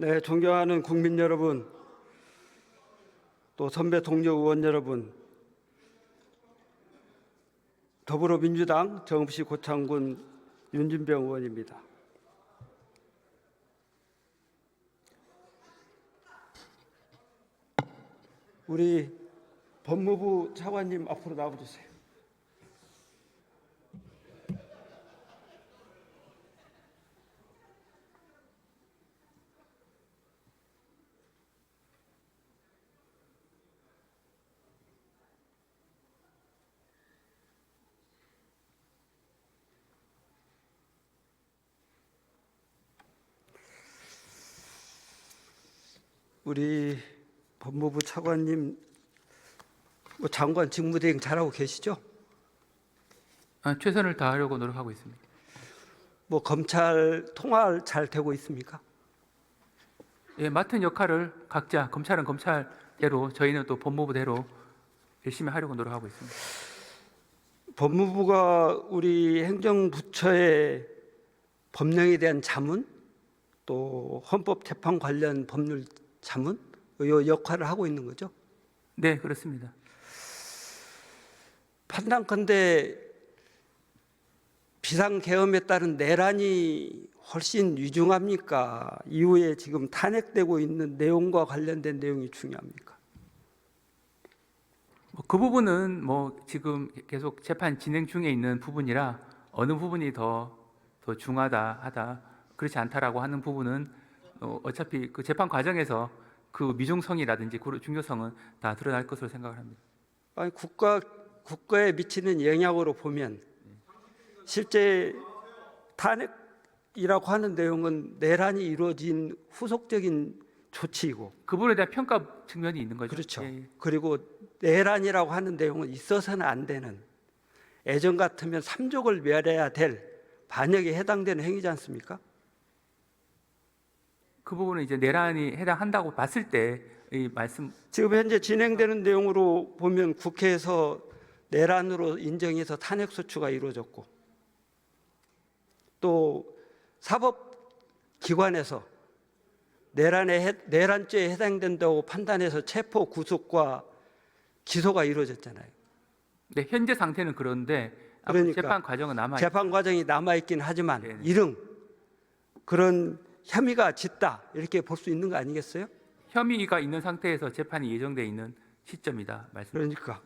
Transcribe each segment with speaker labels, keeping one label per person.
Speaker 1: 네, 존경하는 국민 여러분, 또 선배 동료 의원 여러분, 더불어민주당 정읍시 고창군 윤진병 의원입니다. 우리 법무부 차관님 앞으로 나와주세요. 우리 법무부 차관님 장관 직무대행 잘하고 계시죠?
Speaker 2: 최선을 다하려고 노력하고 있습니다.
Speaker 1: 검찰 통할 잘 되고 있습니까?
Speaker 2: 예, 맡은 역할을 각자 검찰은 검찰대로 저희는 또 법무부대로 열심히 하려고 노력하고 있습니다.
Speaker 1: 법무부가 우리 행정부처의 법령에 대한 자문, 또 헌법재판 관련 법률 자문, 이 역할을 하고 있는 거죠?
Speaker 2: 네, 그렇습니다.
Speaker 1: 판단컨대 비상계엄에 따른 내란이 훨씬 위중합니까? 이후에 지금 탄핵되고 있는 내용과 관련된 내용이 중요합니까?
Speaker 2: 그 부분은 지금 계속 재판 진행 중에 있는 부분이라 어느 부분이 더 중하다 그렇지 않다라고 하는 부분은 어차피 그 재판 과정에서 그 미중성이라든지 그 중요성은 다 드러날 것으로 생각을 합니다.
Speaker 1: 아니, 국가에 미치는 영향으로 보면 실제 탄핵이라고 하는 내용은 내란이 이루어진 후속적인 조치이고,
Speaker 2: 그 부분에 대한 평가 측면이 있는 거죠.
Speaker 1: 그렇죠.
Speaker 2: 예.
Speaker 1: 그리고 내란이라고 하는 내용은 있어서는 안 되는, 예전 같으면 삼족을 멸해야 될 반역에 해당되는 행위지 않습니까?
Speaker 2: 그 부분은 이제 내란이 해당한다고 봤을 때 이 말씀
Speaker 1: 지금 현재 진행되는 내용으로 보면 국회에서 내란으로 인정해서 탄핵소추가 이루어졌고, 또 사법기관에서 내란죄에 해당된다고 판단해서 체포 구속과 기소가 이루어졌잖아요.
Speaker 2: 네, 현재 상태는 그런데
Speaker 1: 그러니까
Speaker 2: 재판 과정은 남아
Speaker 1: 재판 과정이 남아있긴 하지만
Speaker 2: 네네.
Speaker 1: 이른 그런 혐의가 짙다, 이렇게 볼 수 있는 거 아니겠어요?
Speaker 2: 혐의가 있는 상태에서 재판이 예정돼 있는 시점이다 말씀드립니다.
Speaker 1: 그러니까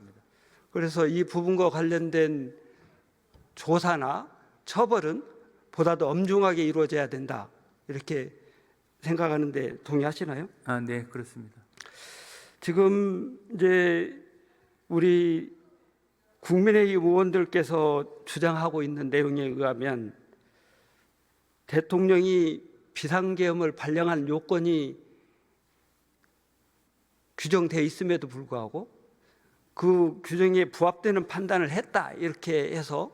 Speaker 1: 그래서 이 부분과 관련된 조사나 처벌은 보다 더 엄중하게 이루어져야 된다, 이렇게 생각하는데 동의하시나요?
Speaker 2: 네, 그렇습니다.
Speaker 1: 지금 이제 우리 국민의힘 의원들께서 주장하고 있는 내용에 의하면 대통령이 비상계엄을 발령한 요건이 규정되어 있음에도 불구하고 그 규정에 부합되는 판단을 했다, 이렇게 해서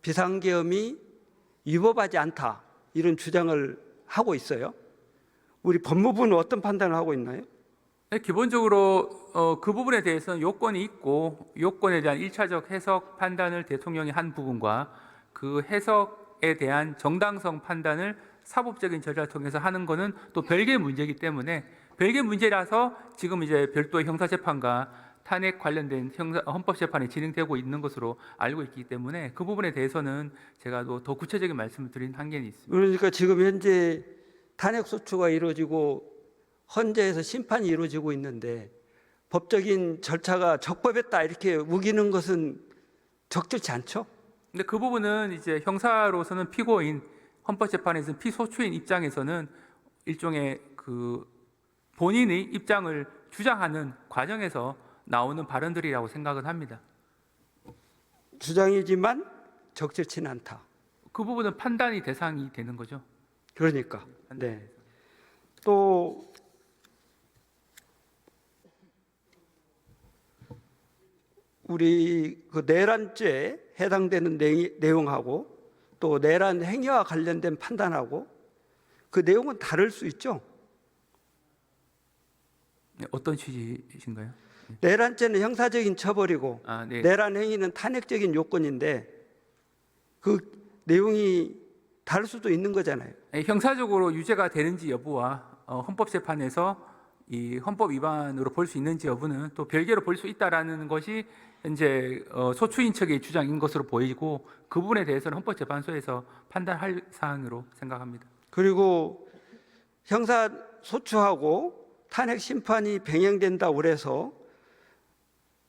Speaker 1: 비상계엄이 위법하지 않다, 이런 주장을 하고 있어요. 우리 법무부는 어떤 판단을 하고 있나요?
Speaker 2: 네, 기본적으로 그 부분에 대해서는 요건이 있고 요건에 대한 1차적 해석 판단을 대통령이 한 부분과 그 해석에 대한 정당성 판단을 사법적인 절차를 통해서 하는 것은 또 별개의 문제이기 때문에 별개의 문제라서 지금 이제 별도의 형사재판과 탄핵 관련된 헌법재판이 진행되고 있는 것으로 알고 있기 때문에 그 부분에 대해서는 제가 더 구체적인 말씀을 드린 한계는 있습니다.
Speaker 1: 그러니까 지금 현재 탄핵소추가 이루어지고 헌재에서 심판이 이루어지고 있는데 법적인 절차가 적법했다, 이렇게 우기는 것은 적절치 않죠?
Speaker 2: 근데 그 부분은 이제 형사로서는 피고인, 헌법재판에서는 피소추인 입장에서는 일종의 그 본인의 입장을 주장하는 과정에서 나오는 발언들이라고 생각은 합니다.
Speaker 1: 주장이지만 적절치는 않다.
Speaker 2: 그 부분은 판단이 대상이 되는 거죠.
Speaker 1: 그러니까. 네. 또 우리 그 내란죄에 해당되는 내용하고 또 내란 행위와 관련된 판단하고 그 내용은 다를 수 있죠.
Speaker 2: 네, 어떤 취지이신가요?
Speaker 1: 내란죄는 형사적인 처벌이고
Speaker 2: 네.
Speaker 1: 내란 행위는 탄핵적인 요건인데 그 내용이 다를 수도 있는 거잖아요.
Speaker 2: 형사적으로 유죄가 되는지 여부와 헌법재판에서 이 헌법 위반으로 볼 수 있는지 여부는 또 별개로 볼 수 있다라는 것이 현재 소추인 측의 주장인 것으로 보이고 그 부분에 대해서는 헌법재판소에서 판단할 사항으로 생각합니다.
Speaker 1: 그리고 형사 소추하고 탄핵 심판이 병행된다고 그래서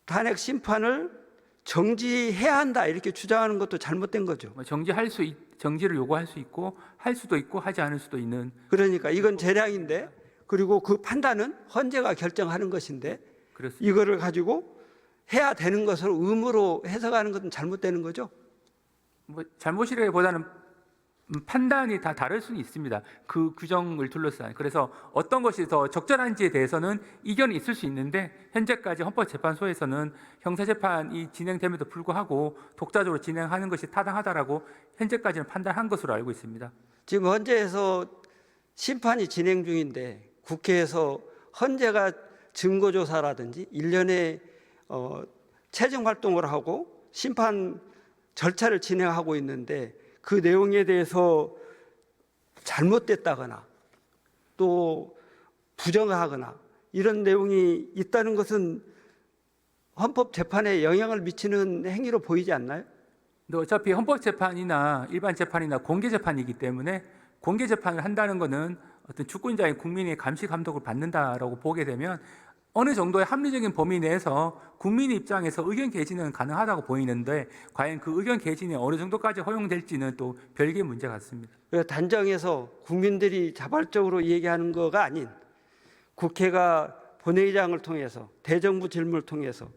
Speaker 1: 탄핵 심판을 정지해야 한다 이렇게 주장하는 것도 잘못된 거죠.
Speaker 2: 정지를 요구할 수 있고 할 수도 있고 하지 않을 수도 있는.
Speaker 1: 그러니까 이건 재량인데, 그리고 그 판단은 헌재가 결정하는 것인데
Speaker 2: 그렇습니다.
Speaker 1: 이거를 가지고 해야 되는 것으로 의무로 해석하는 것은 잘못되는 거죠.
Speaker 2: 잘못이라기보다는 판단이 다 다를 수는 있습니다. 그 규정을 둘러싼. 그래서 어떤 것이 더 적절한지에 대해서는 이견이 있을 수 있는데 현재까지 헌법재판소에서는 형사재판이 진행됨에도 불구하고 독자적으로 진행하는 것이 타당하다라고 현재까지는 판단한 것으로 알고 있습니다.
Speaker 1: 지금 헌재에서 심판이 진행 중인데 국회에서 헌재가 증거조사라든지 일련의 체증 활동을 하고 심판 절차를 진행하고 있는데 그 내용에 대해서 잘못됐다거나 또 부정하거나 이런 내용이 있다는 것은 헌법 재판에 영향을 미치는 행위로 보이지 않나요?
Speaker 2: 근데 어차피 헌법재판이나 일반 재판이나 공개재판이기 때문에 공개재판을 한다는 것은 어떤 주권자인 국민의 감시 감독을 받는다라고 보게 되면 어느 정도의 합리적인 범위 내에서 국민 입장에서 의견 개진은 가능하다고 보이는데 과연 그 의견 개진이 어느 정도까지 허용될지는 또 별개의 문제 같습니다.
Speaker 1: 단정해서 국민들이 자발적으로 얘기하는 거가 아닌 국회가 본회의장을 통해서 대정부 질문을 통해서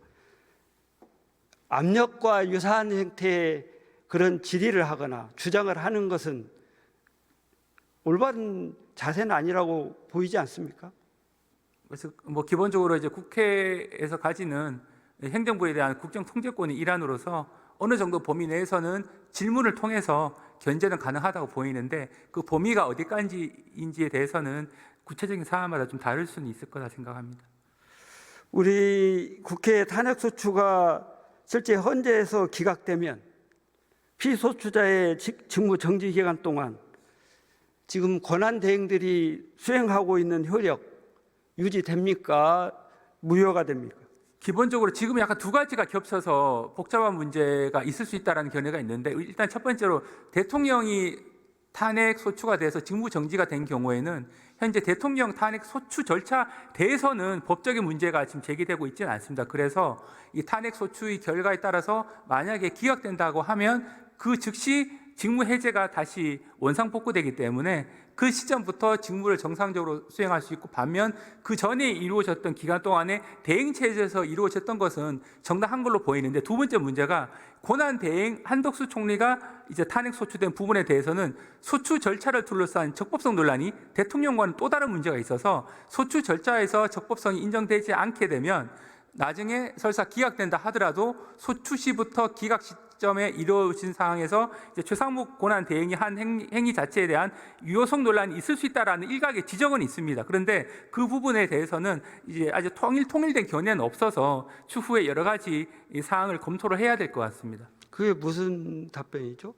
Speaker 1: 압력과 유사한 형태의 그런 질의를 하거나 주장을 하는 것은 올바른 자세는 아니라고 보이지 않습니까?
Speaker 2: 그래서 기본적으로 이제 국회에서 가지는 행정부에 대한 국정 통제권의 일환으로서 어느 정도 범위 내에서는 질문을 통해서 견제는 가능하다고 보이는데 그 범위가 어디까지인지에 대해서는 구체적인 사안마다 좀 다를 수는 있을 거라 생각합니다.
Speaker 1: 우리 국회 탄핵소추가 실제 헌재에서 기각되면 피소추자의 직무 정지 기간 동안 지금 권한 대행들이 수행하고 있는 효력 유지됩니까? 무효가 됩니까?
Speaker 2: 기본적으로 지금 약간 두 가지가 겹쳐서 복잡한 문제가 있을 수 있다는 견해가 있는데 일단 첫 번째로 대통령이 탄핵 소추가 돼서 직무 정지가 된 경우에는 현재 대통령 탄핵 소추 절차 대해서는 법적인 문제가 지금 제기되고 있지는 않습니다. 그래서 이 탄핵 소추의 결과에 따라서 만약에 기각된다고 하면 그 즉시 직무 해제가 다시 원상복구되기 때문에 그 시점부터 직무를 정상적으로 수행할 수 있고 반면 그 전에 이루어졌던 기간 동안에 대행 체제에서 이루어졌던 것은 정당한 걸로 보이는데 두 번째 문제가 권한 대행 한덕수 총리가 이제 탄핵 소추된 부분에 대해서는 소추 절차를 둘러싼 적법성 논란이 대통령과는 또 다른 문제가 있어서 소추 절차에서 적법성이 인정되지 않게 되면 나중에 설사 기각된다 하더라도 소추 시부터 기각 시점에 이루어진 상황에서 이제 최상목 권한 대행이 한 행위 자체에 대한 유효성 논란이 있을 수 있다라는 일각의 지적은 있습니다. 그런데 그 부분에 대해서는 이제 아주 통일된 견해는 없어서 추후에 여러 가지 사항을 검토를 해야 될 것 같습니다.
Speaker 1: 그게 무슨 답변이죠?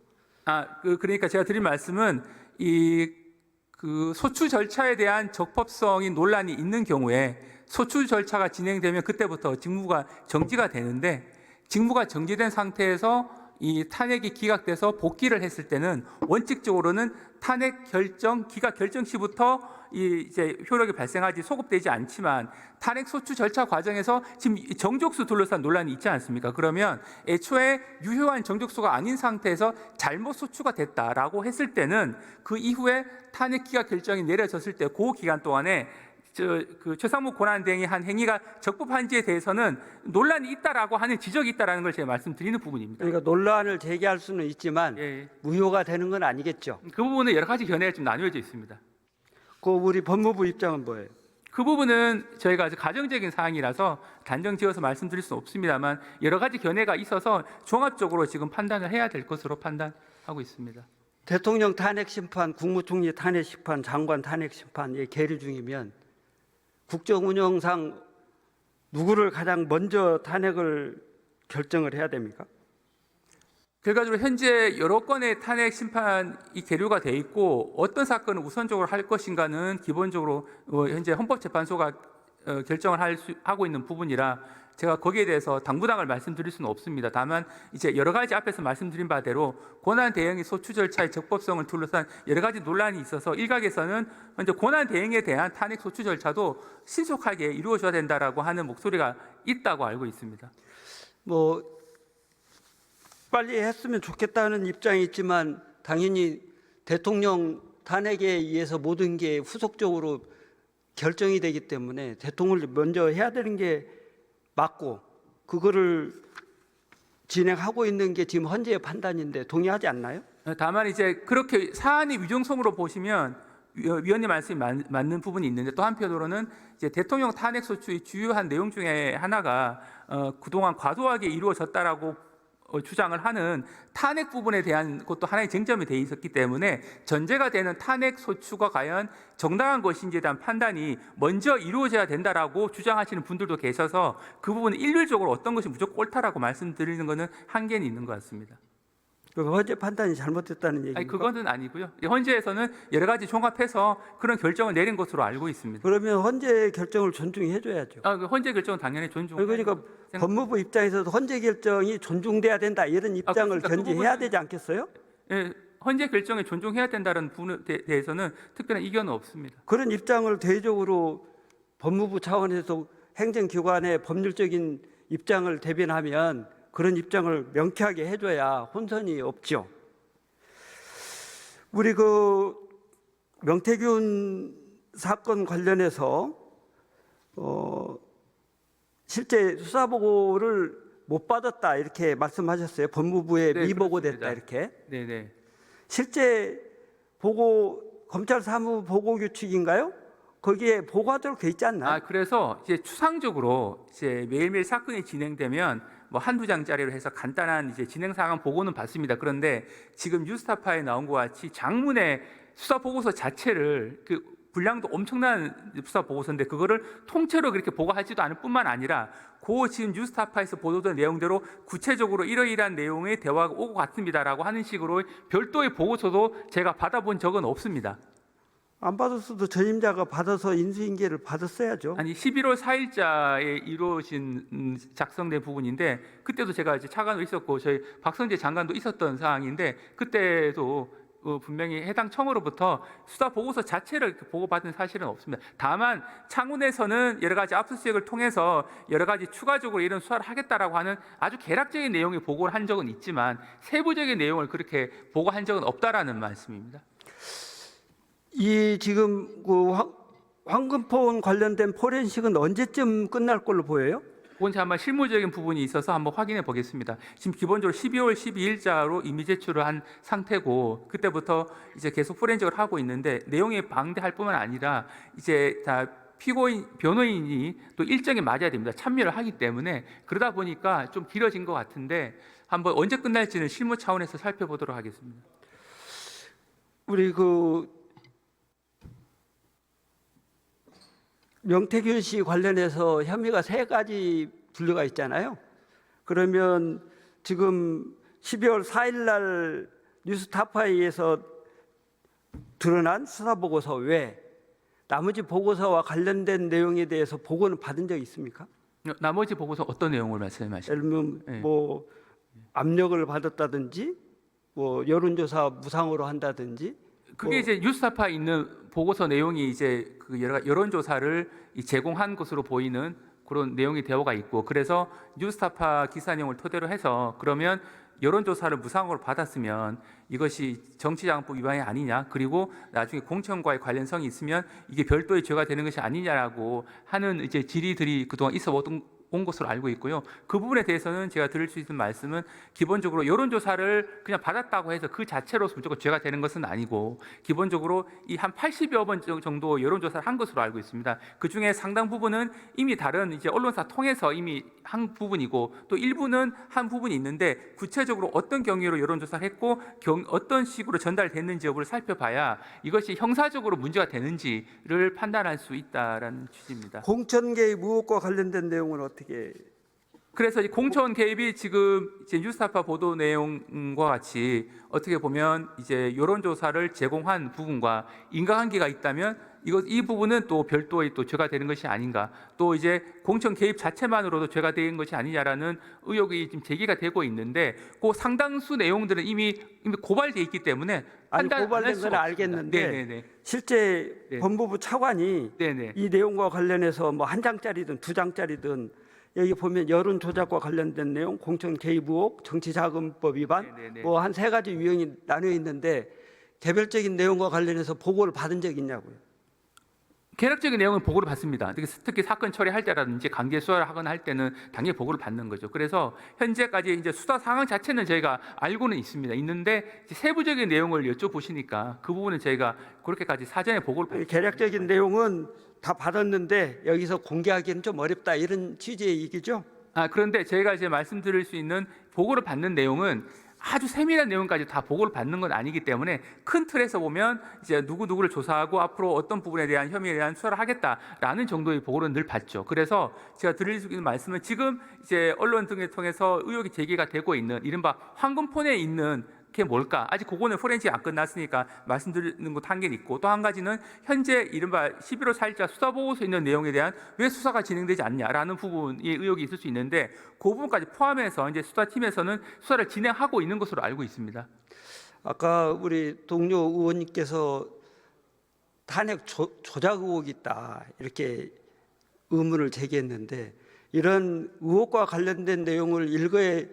Speaker 2: 그러니까 제가 드린 말씀은 그 소추 절차에 대한 적법성이 논란이 있는 경우에 소추 절차가 진행되면 그때부터 직무가 정지가 되는데 직무가 정지된 상태에서 이 탄핵이 기각돼서 복귀를 했을 때는 원칙적으로는 탄핵 결정, 기각 결정 시부터 이제 효력이 발생하지 소급되지 않지만 탄핵 소추 절차 과정에서 지금 정족수 둘러싼 논란이 있지 않습니까? 그러면 애초에 유효한 정족수가 아닌 상태에서 잘못 소추가 됐다라고 했을 때는 그 이후에 탄핵 기각 결정이 내려졌을 때 그 기간 동안에 그 최상목 권한 대행이 한 행위가 적법한지에 대해서는 논란이 있다라고 하는 지적이 있다라는 걸 제가 말씀드리는 부분입니다.
Speaker 1: 그러니까 논란을 제기할 수는 있지만 무효가 되는 건 아니겠죠.
Speaker 2: 그 부분은 여러 가지 견해가 좀 나뉘어져 있습니다.
Speaker 1: 그 우리 법무부 입장은 뭐예요?
Speaker 2: 그 부분은 저희가 아주 가정적인 사항이라서 단정 지어서 말씀드릴 수는 없습니다만 여러 가지 견해가 있어서 종합적으로 지금 판단을 해야 될 것으로 판단하고 있습니다.
Speaker 1: 대통령 탄핵 심판, 국무총리 탄핵 심판, 장관 탄핵 심판이 계류 중이면 국정 운영상 누구를 가장 먼저 탄핵을 결정을 해야 됩니까?
Speaker 2: 결과적으로 현재 여러 건의 탄핵 심판이 계류가 돼 있고 어떤 사건을 우선적으로 할 것인가는 기본적으로 현재 헌법재판소가 결정을 하고 있는 부분이라 제가 거기에 대해서 당부당을 말씀드릴 수는 없습니다. 다만 이제 여러 가지 앞에서 말씀드린 바대로 권한 대행의 소추 절차의 적법성을 둘러싼 여러 가지 논란이 있어서 일각에서는 먼저 권한 대행에 대한 탄핵 소추 절차도 신속하게 이루어져야 된다라고 하는 목소리가 있다고 알고 있습니다.
Speaker 1: 뭐 빨리 했으면 좋겠다는 입장이 있지만 당연히 대통령 탄핵에 의해서 모든 게 후속적으로 결정이 되기 때문에 대통령을 먼저 해야 되는 게 맞고 그거를 진행하고 있는 게 지금 헌재의 판단인데 동의하지 않나요?
Speaker 2: 다만 이제 그렇게 사안의 위중성으로 보시면 위원님 말씀이 맞는 부분이 있는데 또 한편으로는 이제 대통령 탄핵 소추의 주요한 내용 중에 하나가 그동안 과도하게 이루어졌다라고 주장을 하는 탄핵 부분에 대한 것도 하나의 쟁점이 돼 있었기 때문에 전제가 되는 탄핵 소추가 과연 정당한 것인지에 대한 판단이 먼저 이루어져야 된다라고 주장하시는 분들도 계셔서 그 부분은 일률적으로 어떤 것이 무조건 옳다라고 말씀드리는 것은 한계는 있는 것 같습니다.
Speaker 1: 그 헌재 판단이 잘못됐다는 얘기입니까?
Speaker 2: 아니 그거는 아니고요. 헌재에서는 여러 가지 종합해서 그런 결정을 내린 것으로 알고 있습니다.
Speaker 1: 그러면 헌재 결정을 존중해 줘야죠.
Speaker 2: 그 헌재 결정은 당연히 존중.
Speaker 1: 그러니까 법무부 입장에서도 헌재 결정이 존중돼야 된다 이런 입장을
Speaker 2: 그러니까
Speaker 1: 견지해야 되지 않겠어요?
Speaker 2: 예, 헌재 결정에 존중해야 된다는 부분에 대해서는 특별한 이견은 없습니다.
Speaker 1: 그런 입장을 대외적으로 법무부 차원에서 행정기관의 법률적인 입장을 대변하면 그런 입장을 명쾌하게 해줘야 혼선이 없죠. 우리 그 명태균 사건 관련해서 실제 수사 보고를 못 받았다 이렇게 말씀하셨어요. 법무부에
Speaker 2: 네,
Speaker 1: 미보고됐다
Speaker 2: 그렇습니다.
Speaker 1: 이렇게.
Speaker 2: 네네.
Speaker 1: 실제 보고 검찰 사무 보고 규칙인가요? 거기에 보고하도록 돼 있지 않나요?
Speaker 2: 그래서 이제 추상적으로 이제 매일매일 사건이 진행되면 뭐 한두 장짜리로 해서 간단한 이제 진행 상황 보고는 받습니다. 그런데 지금 뉴스타파에 나온 것 같이 장문의 수사 보고서 자체를 그 분량도 엄청난 수사 보고서인데 그거를 통째로 그렇게 보고하지도 않을 뿐만 아니라 그 지금 뉴스타파에서 보도된 내용대로 구체적으로 이러이러한 내용의 대화가 오고 갔습니다라고 하는 식으로 별도의 보고서도 제가 받아본 적은 없습니다.
Speaker 1: 안 받았어도 전임자가 받아서 인수인계를 받았어야죠.
Speaker 2: 아니 11월 4일자에 이루어진 작성된 부분인데 그때도 제가 이제 차관으로 있었고 저희 박성재 장관도 있었던 사항인데 그때도 분명히 해당 청으로부터 수사 보고서 자체를 이렇게 보고받은 사실은 없습니다. 다만 창원에서는 여러 가지 압수수색을 통해서 여러 가지 추가적으로 이런 수사를 하겠다라고 하는 아주 개략적인 내용의 보고를 한 적은 있지만 세부적인 내용을 그렇게 보고한 적은 없다라는 말씀입니다.
Speaker 1: 이 지금 그 황금폰 관련된 포렌식은 언제쯤 끝날 걸로 보여요?
Speaker 2: 그건 제가 아마 실무적인 부분이 있어서 한번 확인해 보겠습니다. 지금 기본적으로 12월 12일자로 이미 제출을 한 상태고 그때부터 이제 계속 포렌식을 하고 있는데 내용에 방대할 뿐만 아니라 이제 다 피고인 변호인이 또 일정에 맞아야 됩니다. 참여를 하기 때문에 그러다 보니까 좀 길어진 것 같은데 한번 언제 끝날지는 실무 차원에서 살펴보도록 하겠습니다.
Speaker 1: 우리 그 명태균 씨 관련해서 혐의가 3가지 분류가 있잖아요. 그러면 지금 12월 4일 날 뉴스타파에 의해서 드러난 수사 보고서 외에 나머지 보고서와 관련된 내용에 대해서 보고는 받은 적이 있습니까?
Speaker 2: 나머지 보고서 어떤 내용을 말씀하시나요?
Speaker 1: 예를 들면 뭐 압력을 받았다든지 뭐 여론조사 무상으로 한다든지
Speaker 2: 그게 이제 뉴스타파에 있는 보고서 내용이 이제 그 여론조사를 제공한 것으로 보이는 그런 내용이 되어가 있고 그래서 뉴스타파 기사 내용을 토대로 해서 그러면 여론조사를 무상으로 받았으면 이것이 정치자금법 위반이 아니냐 그리고 나중에 공천과의 관련성이 있으면 이게 별도의 죄가 되는 것이 아니냐라고 하는 이제 질의들이 그동안 있어 온 것으로 알고 있고요. 그 부분에 대해서는 제가 드릴 수 있는 말씀은 기본적으로 여론조사를 그냥 받았다고 해서 그 자체로서 무조건 죄가 되는 것은 아니고 기본적으로 이 한 80여 번 정도 여론조사를 한 것으로 알고 있습니다. 그 중에 상당 부분은 이미 다른 이제 언론사 통해서 이미 한 부분이고 또 일부는 한 부분이 있는데 구체적으로 어떤 경위로 여론조사를 했고 어떤 식으로 전달됐는지 여부를 살펴봐야 이것이 형사적으로 문제가 되는지를 판단할 수 있다라는 취지입니다.
Speaker 1: 공천계의 무효과 관련된 내용은 어떻게
Speaker 2: 그래서 이 공천 개입이 지금 이제 뉴스타파 보도 내용과 같이 어떻게 보면 이제 여론조사를 제공한 부분과 인과관계가 있다면 이 부분은 또 별도의 또 죄가 되는 것이 아닌가. 또 이제 공천 개입 자체만으로도 죄가 되는 것이 아니냐라는 의혹이 지금 제기가 되고 있는데 그 상당수 내용들은 이미 고발돼 있기 때문에
Speaker 1: 아니,
Speaker 2: 판단 안 할
Speaker 1: 고발된 건
Speaker 2: 수가
Speaker 1: 알겠는데
Speaker 2: 없습니다. 네네네.
Speaker 1: 실제
Speaker 2: 네.
Speaker 1: 법무부 차관이
Speaker 2: 네네.
Speaker 1: 이 내용과 관련해서 뭐 한 장짜리든 두 장짜리든 여기 보면 여론 조작과 관련된 내용, 공천 개입 의혹, 정치자금법 위반
Speaker 2: 네네네.
Speaker 1: 뭐 한 세 가지 유형이 나뉘어 있는데 개별적인 내용과 관련해서 보고를 받은 적이 있냐고요.
Speaker 2: 개략적인 내용은 보고를 받습니다. 특히 사건 처리할 때라든지 강제 수사를 하거나 할 때는 당연히 보고를 받는 거죠. 그래서 현재까지 이제 수사 상황 자체는 저희가 알고는 있는데 세부적인 내용을 여쭤보시니까 그 부분은 저희가 그렇게까지 사전에 보고를 받.
Speaker 1: 개략적인 내용은 다 받았는데 여기서 공개하기는 좀 어렵다 이런 취지의 얘기죠.
Speaker 2: 그런데 저희가 이제 말씀드릴 수 있는 보고를 받는 내용은 아주 세밀한 내용까지 다 보고를 받는 건 아니기 때문에 큰 틀에서 보면 이제 누구를 조사하고 앞으로 어떤 부분에 대한 혐의에 대한 수사를 하겠다라는 정도의 보고를 늘 받죠. 그래서 제가 드릴 수 있는 말씀은 지금 이제 언론 등을 통해서 의혹이 제기가 되고 있는 이른바 황금폰에 있는 게 뭘까? 아직 그거는 포렌식이 안 끝났으니까 말씀드리는 것도 한계는 있고 또 한 가지는 현재 이른바 11호 4일자 수사보고서에 있는 내용에 대한 왜 수사가 진행되지 않냐라는 부분이 의혹이 있을 수 있는데 그 부분까지 포함해서 이제 수사팀에서는 수사를 진행하고 있는 것으로 알고 있습니다.
Speaker 1: 아까 우리 동료 의원님께서 탄핵 조작 의혹이 있다 이렇게 의문을 제기했는데 이런 의혹과 관련된 내용을 일거에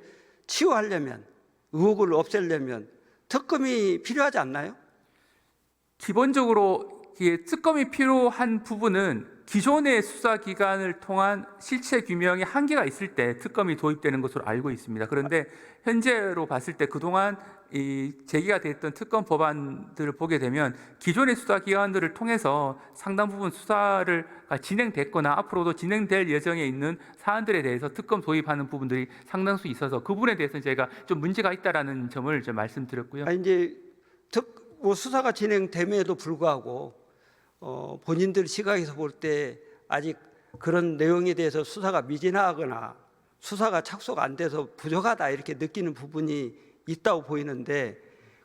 Speaker 1: 치유하려면 의혹을 없애려면 특검이 필요하지 않나요?
Speaker 2: 기본적으로 특검이 필요한 부분은 기존의 수사기관을 통한 실체 규명의 한계가 있을 때 특검이 도입되는 것으로 알고 있습니다. 그런데 현재로 봤을 때 그동안 이 제기가 됐던 특검 법안들을 보게 되면 기존의 수사기관들을 통해서 상당 부분 수사를 진행됐거나 앞으로도 진행될 예정에 있는 사안들에 대해서 특검 도입하는 부분들이 상당수 있어서 그 부분에 대해서는 저희가 좀 문제가 있다라는 점을 좀 말씀드렸고요.
Speaker 1: 이제 뭐 수사가 진행됨에도 불구하고 본인들 시각에서 볼 때 아직 그런 내용에 대해서 수사가 미진하거나 수사가 착수가 안 돼서 부족하다 이렇게 느끼는 부분이 있다고 보이는데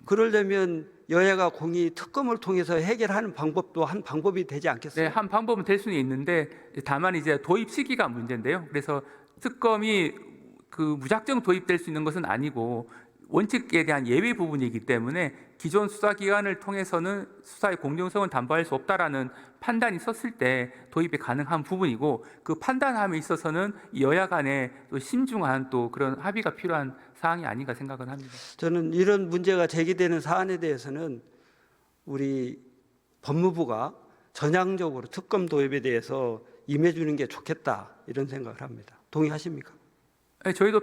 Speaker 1: 그러려면 여야가 공히 특검을 통해서 해결하는 방법도 한 방법이 되지 않겠어요?
Speaker 2: 네, 한 방법은 될 수는 있는데 다만 이제 도입 시기가 문제인데요. 그래서 특검이 무작정 도입될 수 있는 것은 아니고 원칙에 대한 예외 부분이기 때문에 기존 수사기관을 통해서는 수사의 공정성을 담보할 수 없다라는 판단이 섰을 때 도입이 가능한 부분이고 그 판단함에 있어서는 여야 간에 또 신중한 또 그런 합의가 필요한 사항이 아닌가 생각은 합니다.
Speaker 1: 저는 이런 문제가 제기되는 사안에 대해서는 우리 법무부가 전향적으로 특검 도입에 대해서 임해주는 게 좋겠다 이런 생각을 합니다. 동의하십니까?
Speaker 2: 네, 저희도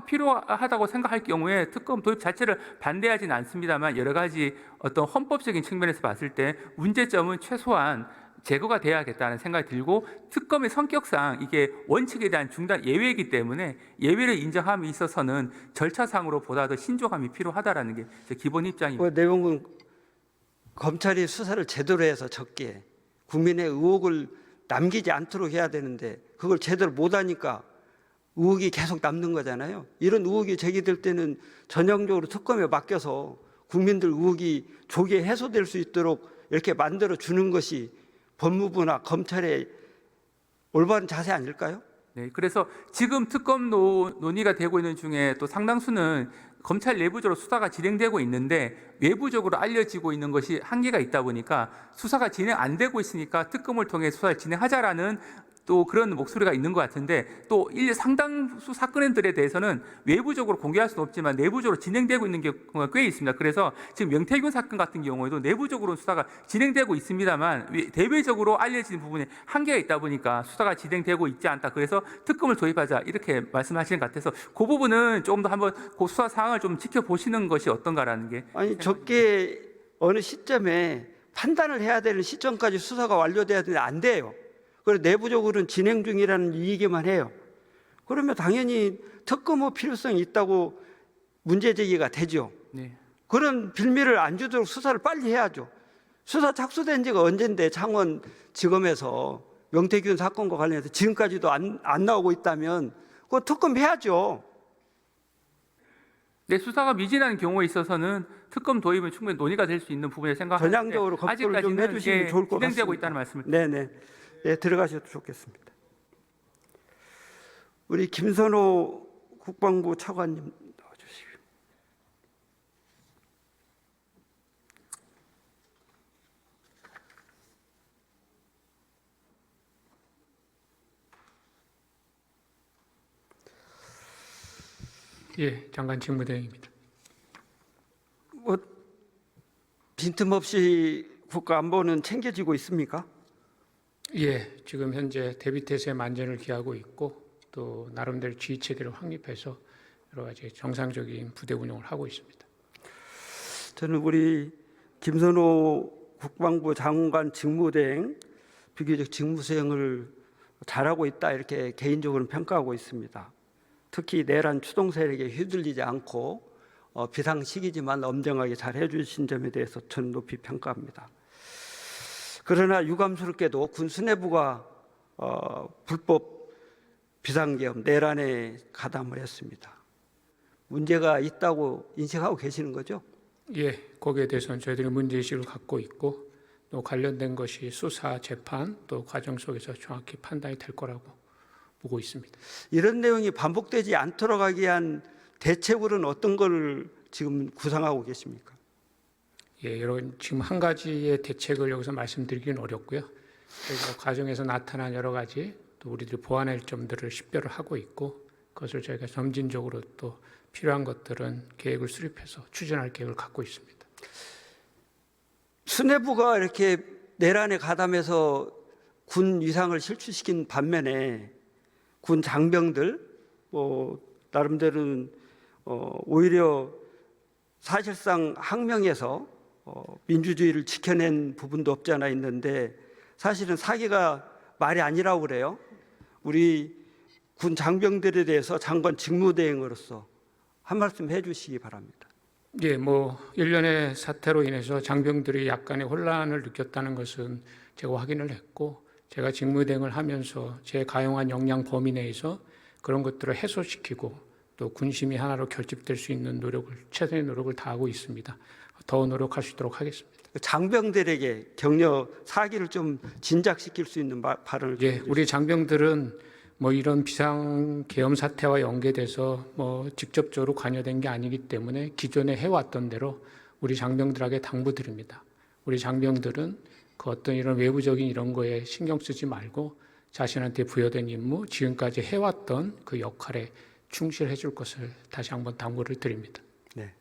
Speaker 2: 필요하다고 생각할 경우에 특검 도입 자체를 반대하지는 않습니다만 여러 가지 어떤 헌법적인 측면에서 봤을 때 문제점은 최소한 제거가 돼야겠다는 생각이 들고 특검의 성격상 이게 원칙에 대한 중단 예외이기 때문에 예외를 인정함에 있어서는 절차상으로 보다 더 신중함이 필요하다라는 게 제 기본 입장입니다.
Speaker 1: 그 내용은 검찰이 수사를 제대로 해서 적게 국민의 의혹을 남기지 않도록 해야 되는데 그걸 제대로 못하니까 의혹이 계속 남는 거잖아요. 이런 의혹이 제기될 때는 전형적으로 특검에 맡겨서 국민들 의혹이 조기에 해소될 수 있도록 이렇게 만들어 주는 것이 법무부나 검찰의 올바른 자세 아닐까요?
Speaker 2: 네, 그래서 지금 특검 논의가 되고 있는 중에 또 상당수는 검찰 내부적으로 수사가 진행되고 있는데 외부적으로 알려지고 있는 것이 한계가 있다 보니까 수사가 진행 안 되고 있으니까 특검을 통해 수사를 진행하자라는 또 그런 목소리가 있는 것 같은데 또 상당수 사건들에 대해서는 외부적으로 공개할 수는 없지만 내부적으로 진행되고 있는 경우가 꽤 있습니다. 그래서 지금 명태균 사건 같은 경우에도 내부적으로 수사가 진행되고 있습니다만 대외적으로 알려진 부분에 한계가 있다 보니까 수사가 진행되고 있지 않다. 그래서 특검을 도입하자 이렇게 말씀하시는 것 같아서 그 부분은 조금 더 한번 그 수사 상황을 좀 지켜보시는 것이 어떤가라는 게
Speaker 1: 적게 어느 시점에 판단을 해야 되는 시점까지 수사가 완료돼야 되는데 안 돼요. 그리고 내부적으로는 진행 중이라는 얘기만 해요. 그러면 당연히 특검의 필요성이 있다고 문제 제기가 되죠.
Speaker 2: 네.
Speaker 1: 그런 빌미를 안 주도록 수사를 빨리 해야죠. 수사 착수된 지가 언젠데 창원지검에서 명태균 사건과 관련해서 지금까지도 안 나오고 있다면 그거 특검해야죠.
Speaker 2: 내 수사가 미진한 경우에 있어서는 특검 도입은 충분히 논의가 될 수 있는 부분에 생각하는데
Speaker 1: 전향적으로 검토를 좀 해주시면 좋을 것
Speaker 2: 진행되고
Speaker 1: 같습니다.
Speaker 2: 있다는 말씀을.
Speaker 1: 네네. 예, 들어가셔도 좋겠습니다. 우리 김선호 국방부 차관님 나와주시고요.
Speaker 3: 예, 장관 직무대행입니다.
Speaker 1: 뭐 빈틈없이 국가 안보는 챙겨지고 있습니까?
Speaker 3: 예, 지금 현재 대비태세 만전을 기하고 있고 또 나름대로 지휘 체계를 확립해서 여러 가지 정상적인 부대 운영을 하고 있습니다.
Speaker 1: 저는 우리 김선호 국방부 장관 직무대행 비교적 직무 수행을 잘하고 있다 이렇게 개인적으로 평가하고 있습니다. 특히 내란 추동 세력에 휘둘리지 않고 비상시기지만 엄정하게 잘 해주신 점에 대해서 저는 높이 평가합니다. 그러나 유감스럽게도 군 수뇌부가 불법 비상계엄 내란에 가담을 했습니다. 문제가 있다고 인식하고 계시는 거죠?
Speaker 3: 예, 거기에 대해서는 저희들이 문제의식을 갖고 있고 또 관련된 것이 수사, 재판 또 과정 속에서 정확히 판단이 될 거라고 보고 있습니다.
Speaker 1: 이런 내용이 반복되지 않도록 하기 위한 대책으로는 어떤 걸 지금 구상하고 계십니까?
Speaker 3: 예, 지금 한 가지의 대책을 여기서 말씀드리기는 어렵고요. 저희가 과정에서 나타난 여러 가지 또 우리들이 보완할 점들을 식별을 하고 있고 그것을 저희가 점진적으로 또 필요한 것들은 계획을 수립해서 추진할 계획을 갖고 있습니다.
Speaker 1: 수뇌부가 이렇게 내란에 가담해서 군 위상을 실추시킨 반면에 군 장병들 나름대로는 오히려 사실상 항명에서 민주주의를 지켜낸 부분도 없지 않아 있는데 사실은 사기가 말이 아니라고 그래요. 우리 군 장병들에 대해서 장관 직무대행으로서 한 말씀 해주시기 바랍니다.
Speaker 3: 예, 일련의 사태로 인해서 장병들이 약간의 혼란을 느꼈다는 것은 제가 확인을 했고 제가 직무대행을 하면서 제 가용한 역량 범위 내에서 그런 것들을 해소시키고 또 군심이 하나로 결집될 수 있는 최선의 노력을 다하고 있습니다. 더 노력할 수 있도록 하겠습니다.
Speaker 1: 장병들에게 격려 사기를 좀 진작시킬 수 있는 발언을
Speaker 3: 예, 우리 장병들은 이런 비상계엄 사태와 연계돼서 직접적으로 관여된 게 아니기 때문에 기존에 해왔던 대로 우리 장병들에게 당부드립니다. 우리 장병들은 그 어떤 이런 외부적인 이런 거에 신경 쓰지 말고 자신한테 부여된 임무, 지금까지 해왔던 그 역할에 충실해 줄 것을 다시 한번 당부를 드립니다.
Speaker 1: 네.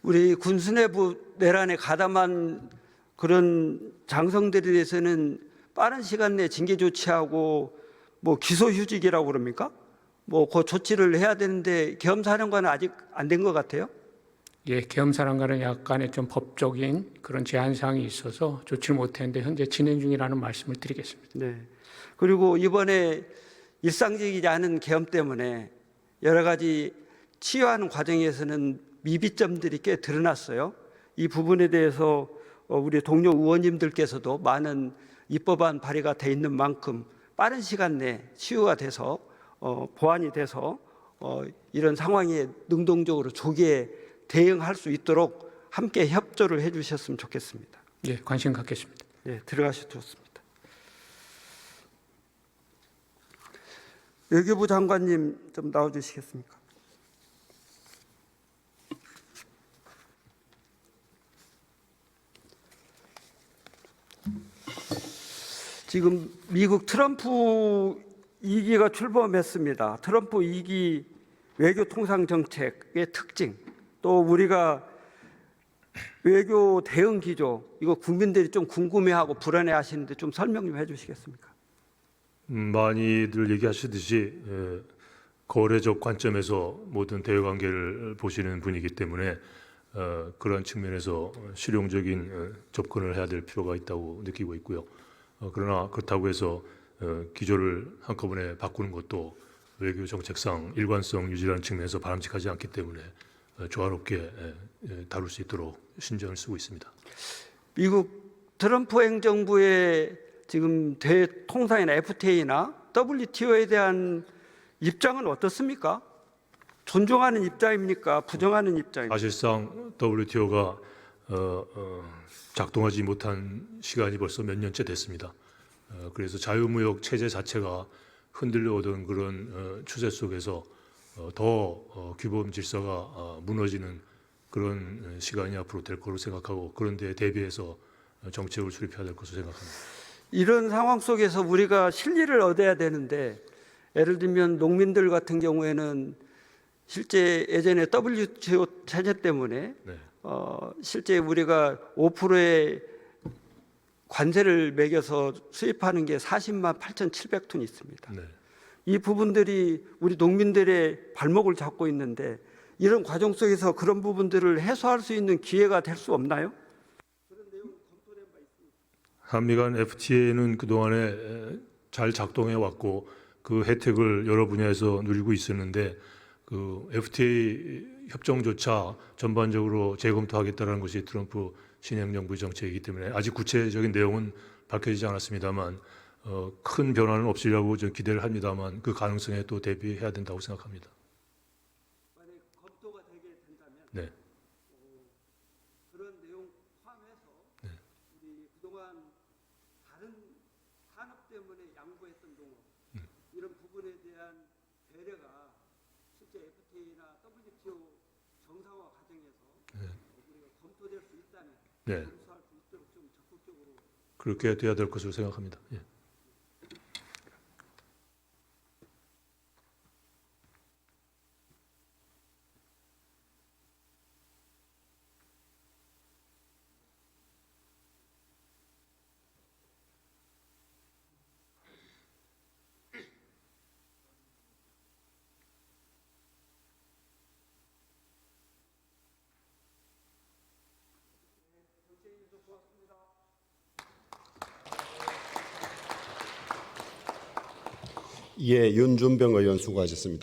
Speaker 1: 우리 군 수뇌부 내란에 가담한 그런 장성들에 대해서는 빠른 시간 내에 징계 조치하고 기소휴직이라고 그럽니까? 그 조치를 해야 되는데 계엄사령관은 아직 안 된 것 같아요.
Speaker 3: 예, 계엄사령관은 약간의 좀 법적인 그런 제한 사항이 있어서 조치를 못했는데 현재 진행 중이라는 말씀을 드리겠습니다.
Speaker 1: 네. 그리고 이번에 일상적이지 않은 계엄 때문에 여러 가지 치유하는 과정에서는 미비점들이 꽤 드러났어요. 이 부분에 대해서 우리 동료 의원님들께서도 많은 입법안 발의가 돼 있는 만큼 빠른 시간 내에 치유가 돼서 보완이 돼서 이런 상황에 능동적으로 조기에 대응할 수 있도록 함께 협조를 해주셨으면 좋겠습니다.
Speaker 3: 예, 관심 갖겠습니다.
Speaker 1: 예, 들어가셔도 좋습니다. 외교부 장관님 좀 나와주시겠습니까? 지금 미국 트럼프 2기가 출범했습니다. 트럼프 2기 외교 통상 정책의 특징, 또 우리가 외교 대응 기조, 이거 국민들이 좀 궁금해하고 불안해하시는데 좀 설명 좀 해주시겠습니까?
Speaker 4: 많이들 얘기하시듯이 거래적 관점에서 모든 대외 관계를 보시는 분이기 때문에 그런 측면에서 실용적인 접근을 해야 될 필요가 있다고 느끼고 있고요. 그러나 그렇다고 해서 기조를 한꺼번에 바꾸는 것도 외교 정책상 일관성 유지라는 측면에서 바람직하지 않기 때문에 조화롭게 다룰 수 있도록 신경을 쓰고 있습니다.
Speaker 1: 미국 트럼프 행정부의 지금 대통상이나 FTA나 WTO에 대한 입장은 어떻습니까? 존중하는 입장입니까? 부정하는 입장입니까?
Speaker 4: 사실상 WTO가 작동하지 못한 시간이 벌써 몇 년째 됐습니다. 그래서 자유무역 체제 자체가 흔들려오던 그런 추세 속에서 더 규범 질서가 무너지는 그런 시간이 앞으로 될 거로 생각하고 그런 데 대비해서 정책을 수립해야 될 것으로 생각합니다.
Speaker 1: 이런 상황 속에서 우리가 실리를 얻어야 되는데 예를 들면 농민들 같은 경우에는 실제 예전에 WTO 체제 때문에
Speaker 4: 네.
Speaker 1: 실제 우리가 5%의 관세를 매겨서 수입하는 게 40만 8,700톤 있습니다.
Speaker 4: 네.
Speaker 1: 이 부분들이 우리 농민들의 발목을 잡고 있는데 이런 과정 속에서 그런 부분들을 해소할 수 있는 기회가 될 수 없나요?
Speaker 4: 한미 간 FTA는 그동안에 잘 작동해 왔고 그 혜택을 여러 분야에서 누리고 있었는데 그 FTA 협정조차 전반적으로 재검토하겠다는 것이 트럼프 신임 정부의 정책이기 때문에 아직 구체적인 내용은 밝혀지지 않았습니다만 큰 변화는 없으리라고 저 기대를 합니다만 그 가능성에 또 대비해야 된다고 생각합니다.
Speaker 1: 만약 검토가 되게 된다면
Speaker 4: 네.
Speaker 1: 그런 내용 포함해서 우리 그동안 다른 산업 때문에 양보했던 농업 이런 부분에 대한 배려가 실제 FTA나 WTO 정상화 과정에서 우리가 검토될 수 있다면
Speaker 4: 네.
Speaker 1: 검토할 수 있도록 좀 적극적으로
Speaker 4: 그렇게 돼야 될 것으로 생각합니다. 예.
Speaker 5: 예, 윤준병 의원 수고하셨습니다.